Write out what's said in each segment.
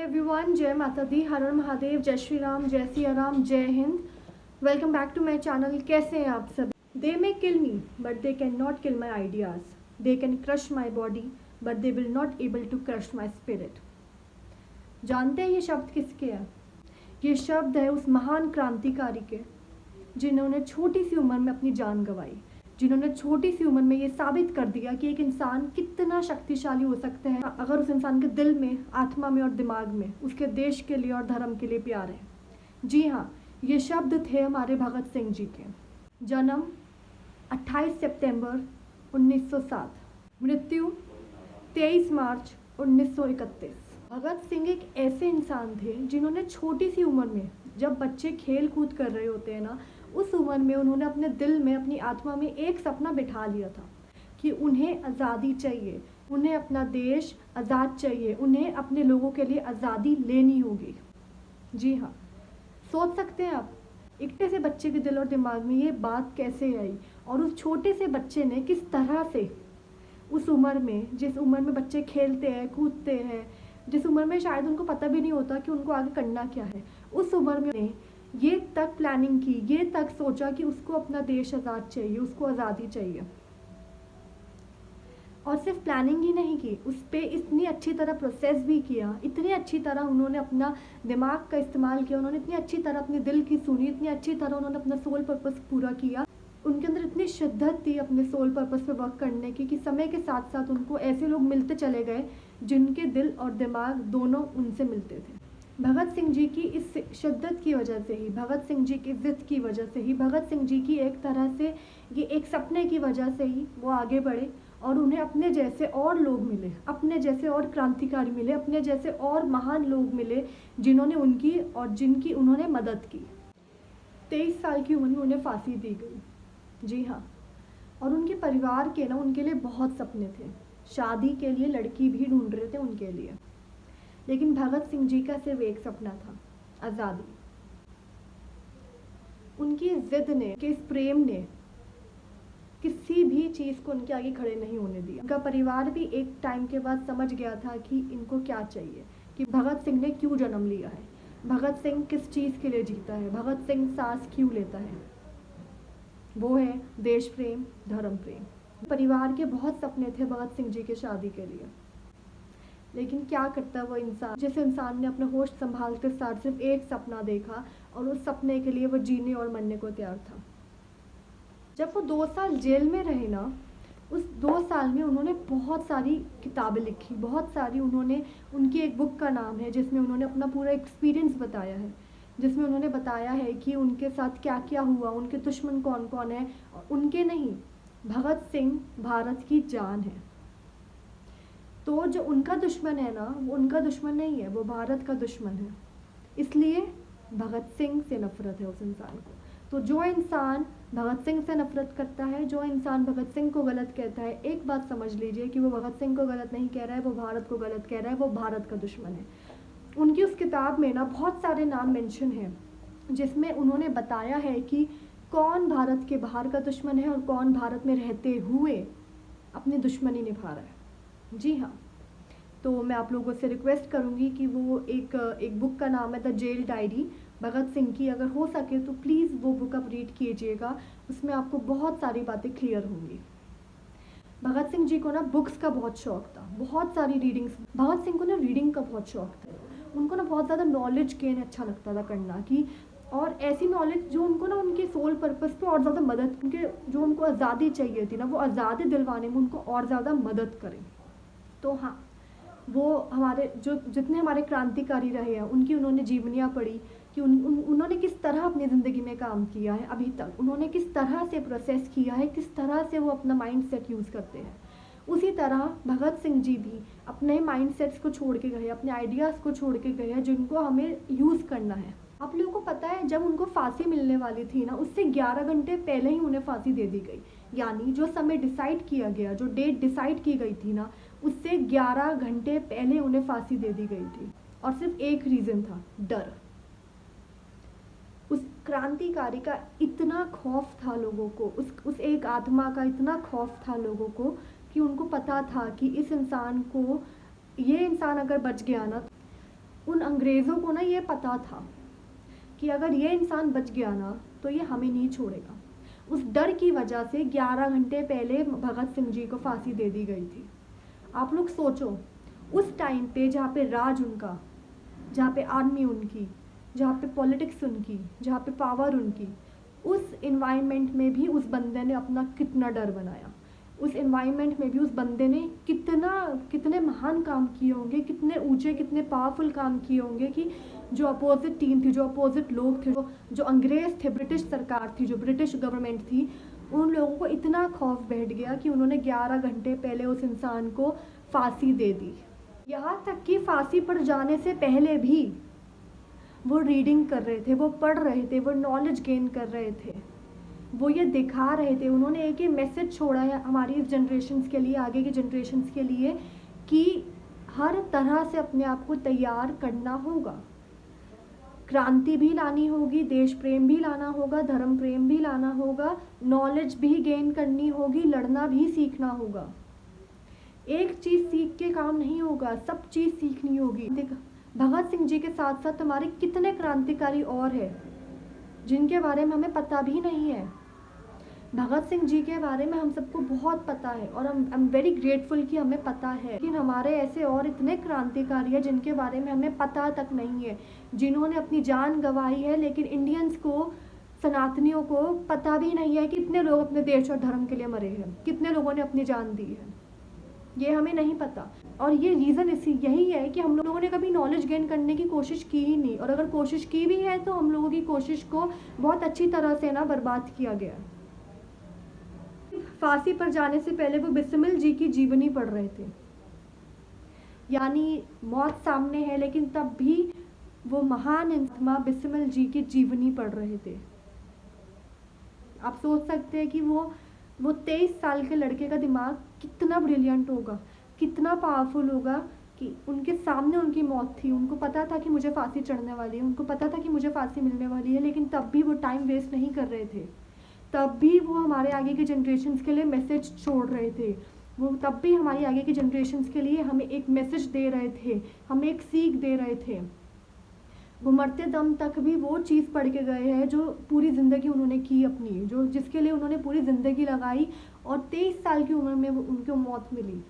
Everyone, जय माता दी, हर हर महादेव, जय श्री राम, जय सिया राम, जय Hind. Welcome back to my channel. कैसे हैं आप सब? They may kill me but they can not kill my ideas, they can crush my body but they will not able to crush my spirit. जानते हैं ये शब्द किसके हैं? ये शब्द है उस महान क्रांतिकारी के जिन्होंने छोटी सी उम्र में अपनी जान गंवाई, जिन्होंने छोटी सी उम्र में ये साबित कर दिया कि एक इंसान कितना शक्तिशाली हो सकता है अगर उस इंसान के दिल में, आत्मा में और दिमाग में उसके देश के लिए और धर्म के लिए प्यार है। जी हाँ, ये शब्द थे हमारे भगत सिंह जी के। जन्म 28 सितंबर 1907, मृत्यु 23 मार्च 1931। भगत सिंह एक ऐसे इंसान थे जिन्होंने छोटी सी उम्र में, जब बच्चे खेल कूद कर रहे होते हैं ना, उस उम्र में उन्होंने अपने दिल में, अपनी आत्मा में एक सपना बिठा लिया था कि उन्हें आज़ादी चाहिए, उन्हें अपना देश आज़ाद चाहिए, उन्हें अपने लोगों के लिए आज़ादी लेनी होगी। जी हाँ, सोच सकते हैं आप इकट्ठे से बच्चे के दिल और दिमाग में ये बात कैसे आई, और उस छोटे से बच्चे ने किस तरह से उस उम्र में, जिस उम्र में बच्चे खेलते हैं, कूदते हैं, जिस उम्र में शायद उनको पता भी नहीं होता कि उनको आगे करना क्या है, उस उम्र में ये तक प्लानिंग की, ये तक सोचा कि उसको अपना देश आज़ाद चाहिए, उसको आज़ादी चाहिए। और सिर्फ प्लानिंग ही नहीं की, उस पर इतनी अच्छी तरह प्रोसेस भी किया, इतनी अच्छी तरह उन्होंने अपना दिमाग का इस्तेमाल किया, उन्होंने इतनी अच्छी तरह अपने दिल की सुनी, इतनी अच्छी तरह उन्होंने अपना सोल पर्पस पूरा किया। उनके अंदर इतनी शिद्दत थी अपने सोल पर्पस पे वर्क करने की कि समय के साथ साथ उनको ऐसे लोग मिलते चले गए जिनके दिल और दिमाग दोनों उनसे मिलते थे। भगत सिंह जी की इस शिद्दत की वजह से ही, भगत सिंह जी की जिद की वजह से ही, भगत सिंह जी की एक तरह से ये एक सपने की वजह से ही वो आगे बढ़े और उन्हें अपने जैसे और लोग मिले, अपने जैसे और क्रांतिकारी मिले, अपने जैसे और महान लोग मिले जिन्होंने उनकी और जिनकी उन्होंने मदद की। 23 साल की उम्र में उन्हें फांसी दी गई। जी हाँ, और उनके परिवार के ना उनके लिए बहुत सपने थे, शादी के लिए लड़की भी ढूंढ रहे थे उनके लिए, लेकिन भगत सिंह जी का सिर्फ एक सपना था, आज़ादी। उनकी जिद ने, कि इस प्रेम ने किसी भी चीज़ को उनके आगे खड़े नहीं होने दिया। उनका परिवार भी एक टाइम के बाद समझ गया था कि इनको क्या चाहिए, कि भगत सिंह ने क्यों जन्म लिया है, भगत सिंह किस चीज़ के लिए जीता है, भगत सिंह सांस क्यों लेता है। वो है देश प्रेम, धर्म प्रेम। परिवार के बहुत सपने थे भगत सिंह जी के शादी के लिए, लेकिन क्या करता वो इंसान, जिस इंसान ने अपना होश संभालते साथ सिर्फ एक सपना देखा और उस सपने के लिए वो जीने और मरने को तैयार था। जब वो 2 साल जेल में रहे ना, उस 2 साल में उन्होंने बहुत सारी किताबें लिखी, बहुत सारी उन्होंने, उनकी एक बुक का नाम है जिसमें उन्होंने अपना पूरा एक्सपीरियंस बताया है, जिसमें उन्होंने बताया है कि उनके साथ क्या क्या हुआ, उनके दुश्मन कौन कौन है। उनके नहीं, भगत सिंह भारत की जान है। तो जो उनका दुश्मन है ना, वो उनका दुश्मन नहीं है, वो भारत का दुश्मन है। इसलिए भगत सिंह से नफरत है उस इंसान को। तो जो इंसान भगत सिंह से नफरत करता है, जो इंसान भगत सिंह को गलत कहता है, एक बात समझ लीजिए कि वो भगत सिंह को गलत नहीं कह रहा है, वो भारत को गलत कह रहा है, वो भारत का दुश्मन है। उनकी उस किताब में ना बहुत सारे नाम मेंशन हैं, जिसमें उन्होंने बताया है कि कौन भारत के बाहर का दुश्मन है और कौन भारत में रहते हुए अपनी दुश्मनी निभा रहा है। जी हाँ, तो मैं आप लोगों से रिक्वेस्ट करूँगी कि वो एक बुक का नाम है the jail diary, Bhagat Singh की, अगर हो सके तो प्लीज़ वो बुक आप रीड कीजिएगा, उसमें आपको बहुत सारी बातें क्लियर होंगी। भगत सिंह जी को ना बुक्स का बहुत शौक था, बहुत सारी रीडिंग्स, भगत सिंह को ना रीडिंग का बहुत शौक था। उनको ना बहुत ज़्यादा नॉलेज गेन अच्छा लगता था करना, कि और ऐसी नॉलेज जो उनको ना उनके सोल पर्पस पे और ज़्यादा मदद, उनके जो उनको आज़ादी चाहिए थी ना, वो आज़ादी दिलवाने में उनको और ज़्यादा मदद करें। तो हाँ, वो हमारे जो जितने हमारे क्रांतिकारी रहे हैं उनकी उन्होंने जीवनियाँ पढ़ी कि उन्होंने किस तरह अपनी ज़िंदगी में काम किया है, अभी तक उन्होंने किस तरह से प्रोसेस किया है, किस तरह से वो अपना माइंड सेट यूज़ करते हैं। उसी तरह भगत सिंह जी भी अपने माइंड सेट्स को छोड़ के गए, अपने आइडियाज़ को छोड़ के गए हैं, जिनको हमें यूज़ करना है। आप लोगों को पता है, जब उनको फांसी मिलने वाली थी ना, उससे 11 घंटे पहले ही उन्हें फांसी दे दी गई। यानी जो समय डिसाइड किया गया, जो डेट डिसाइड की गई थी ना, उससे 11 घंटे पहले उन्हें फांसी दे दी गई थी। और सिर्फ एक रीज़न था, डर। उस क्रांतिकारी का इतना खौफ था लोगों को, उस एक आत्मा का इतना खौफ था लोगों को कि उनको पता था कि इस इंसान को, ये इंसान अगर बच गया ना, उन अंग्रेज़ों को ना ये पता था कि अगर ये इंसान बच गया ना तो ये हमें नहीं छोड़ेगा। उस डर की वजह से 11 घंटे पहले भगत सिंह जी को फांसी दे दी गई थी। आप लोग सोचो, उस टाइम पे जहाँ पे राज उनका, जहाँ पे आर्मी उनकी, जहाँ पे पॉलिटिक्स उनकी, जहाँ पे पावर उनकी, उस इन्वायरमेंट में भी उस बंदे ने अपना कितना डर बनाया। उस इन्वायरमेंट में भी उस बंदे ने कितने महान काम किए होंगे, कितने ऊंचे, कितने पावरफुल काम किए होंगे कि जो अपोजिट टीम थी, जो अपोजिट लोग थे, जो अंग्रेज़ थे, ब्रिटिश सरकार थी, जो ब्रिटिश गवर्नमेंट थी, उन लोगों को इतना खौफ बैठ गया कि उन्होंने 11 घंटे पहले उस इंसान को फांसी दे दी। यहाँ तक कि फांसी पर जाने से पहले भी वो रीडिंग कर रहे थे, वो पढ़ रहे थे, वो नॉलेज गेन कर रहे थे, वो ये दिखा रहे थे। उन्होंने एक ये मैसेज छोड़ा है हमारी इस जनरेशन्स के लिए, आगे की जनरेशन्स के लिए, कि हर तरह से अपने आप को तैयार करना होगा। क्रांति भी लानी होगी, देश प्रेम भी लाना होगा, धर्म प्रेम भी लाना होगा, नॉलेज भी गेन करनी होगी, लड़ना भी सीखना होगा। एक चीज़ सीख के काम नहीं होगा, सब चीज़ सीखनी होगी। भगत सिंह जी के साथ साथ हमारे कितने क्रांतिकारी और हैं जिनके बारे में हमें पता भी नहीं है। भगत सिंह जी के बारे में हम सबको बहुत पता है और आई एम वेरी ग्रेटफुल कि हमें पता है, लेकिन हमारे ऐसे और इतने क्रांतिकारी हैं जिनके बारे में हमें पता तक नहीं है, जिन्होंने अपनी जान गंवाई है, लेकिन इंडियंस को, सनातनियों को पता भी नहीं है कि कितने लोग अपने देश और धर्म के लिए मरे हैं, कितने लोगों ने अपनी जान दी है, ये हमें नहीं पता। और ये रीज़न यही है कि हम लोगों ने कभी नॉलेज गेन करने की कोशिश की ही नहीं, और अगर कोशिश की भी है तो हम लोगों की कोशिश को बहुत अच्छी तरह से ना बर्बाद किया गया। फांसी पर जाने से पहले वो बिस्मिल जी की जीवनी पढ़ रहे थे, यानी मौत सामने है लेकिन तब भी वो महान इंसान बिस्मिल जी की जीवनी पढ़ रहे थे। आप सोच सकते हैं कि वो 23 साल के लड़के का दिमाग कितना ब्रिलियंट होगा, कितना पावरफुल होगा कि उनके सामने उनकी मौत थी, उनको पता था कि मुझे फांसी चढ़ने वाली है, उनको पता था कि मुझे फांसी मिलने वाली है, लेकिन तब भी वो टाइम वेस्ट नहीं कर रहे थे। तब भी वो हमारे आगे के जनरेशन्स के लिए मैसेज छोड़ रहे थे। वो तब भी हमारी आगे की जनरेशन्स के लिए हमें एक मैसेज दे रहे थे, हमें एक सीख दे रहे थे। वो मरते दम तक भी वो चीज़ पढ़ के गए हैं जो पूरी ज़िंदगी उन्होंने की अपनी, जो जिसके लिए उन्होंने पूरी ज़िंदगी लगाई, और 23 साल की उम्र में उनको मौत मिली।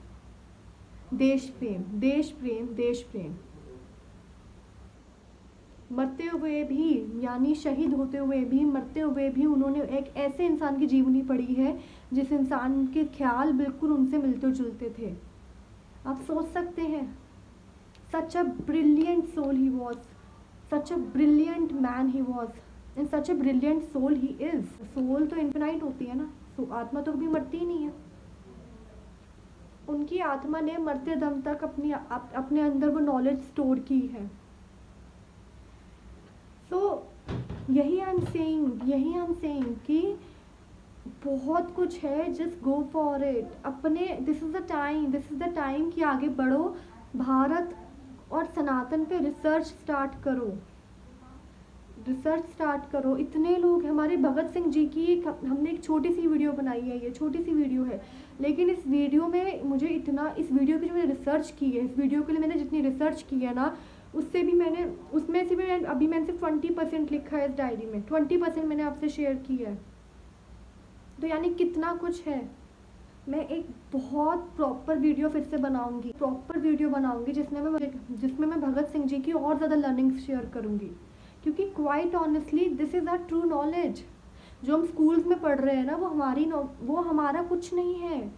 देश प्रेम, देश प्रेम, देश प्रेम। मरते हुए भी, यानी शहीद होते हुए भी, मरते हुए भी उन्होंने एक ऐसे इंसान की जीवनी पढ़ी है जिस इंसान के ख्याल बिल्कुल उनसे मिलते जुलते थे। आप सोच सकते हैं, such a brilliant soul he was, such a brilliant man he was, and such a brilliant soul he is. Soul तो इन्फिनाइट होती है ना, तो आत्मा तो कभी मरती ही नहीं है। उनकी आत्मा ने मरते दम तक अपने अंदर वो नॉलेज स्टोर की है। सो यही आई एम सेइंग कि बहुत कुछ है, जस्ट गो फॉर इट। अपने दिस इज़ द टाइम कि आगे बढ़ो, भारत और सनातन पे रिसर्च स्टार्ट करो। इतने लोग, हमारे भगत सिंह जी की हमने एक छोटी सी वीडियो बनाई है, ये छोटी सी वीडियो है, लेकिन इस वीडियो में मुझे इस वीडियो की जो मैंने रिसर्च की है, इस वीडियो के लिए मैंने जितनी रिसर्च की है ना, उसमें से भी मैंने सिर्फ 20% लिखा है इस डायरी में, 20% मैंने आपसे शेयर किया है। तो यानी कितना कुछ है। मैं एक बहुत प्रॉपर वीडियो फिर से बनाऊंगी जिसमें मैं भगत सिंह जी की और ज़्यादा लर्निंग्स शेयर करूंगी, क्योंकि quite honestly this is our true knowledge. जो हम स्कूल्स में पढ़ रहे हैं ना, वो हमारा कुछ नहीं है।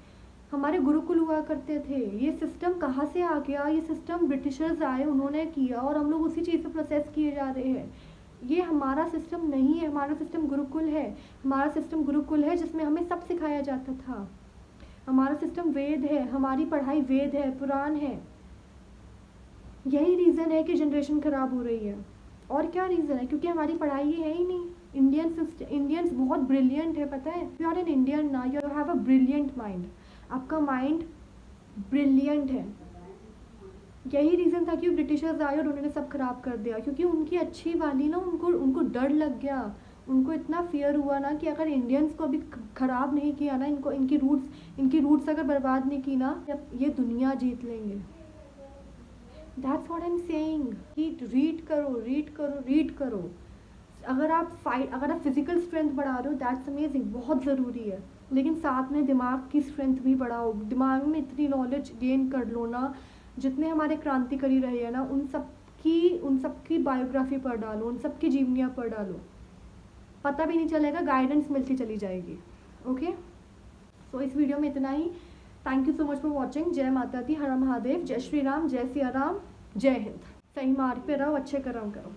हमारे गुरुकुल हुआ करते थे, ये सिस्टम कहाँ से आ गया, ये सिस्टम ब्रिटिशर्स आए, उन्होंने किया, और हम लोग उसी चीज़ पे प्रोसेस किए जा रहे हैं। ये हमारा सिस्टम नहीं है, हमारा सिस्टम गुरुकुल है जिसमें हमें सब सिखाया जाता था। हमारा सिस्टम वेद है, हमारी पढ़ाई वेद है, पुराण है। यही रीज़न है कि जनरेशन ख़राब हो रही है, और क्या रीज़न है? क्योंकि हमारी पढ़ाई है ही नहीं। इंडियंस बहुत ब्रिलियंट है, पता है। यू आर एन इंडियन ना, you have a brilliant mind, आपका माइंड ब्रिलियंट है। यही रीज़न था कि ब्रिटिशर्स आए और उन्होंने सब खराब कर दिया, क्योंकि उनकी अच्छी वाली ना, उनको डर लग गया, उनको इतना फियर हुआ ना कि अगर इंडियंस को अभी ख़राब नहीं किया ना, इनकी रूट्स अगर बर्बाद नहीं की ना, ये दुनिया जीत लेंगे। That's what I am saying कि रीड करो, रीड करो, रीड करो। अगर आप फिजिकल स्ट्रेंथ बढ़ा रहे हो दैट्स अमेजिंग, बहुत ज़रूरी है, लेकिन साथ में दिमाग की स्ट्रेंथ भी बढ़ाओ। दिमाग में इतनी नॉलेज गेन कर लो ना, जितने हमारे क्रांतिकारी रहे हैं ना उन सब की बायोग्राफी पढ़ डालो, उन सब की जीवनियाँ पढ़ डालो, पता भी नहीं चलेगा, गाइडेंस मिलती चली जाएगी। ओके, सो इस वीडियो में इतना ही। Thank you so much for watching. जय माता दी, हर महादेव, जय श्री राम, जय सिया राम, जय हिंद। सही मार्ग पे रहो, अच्छे कर्म करो।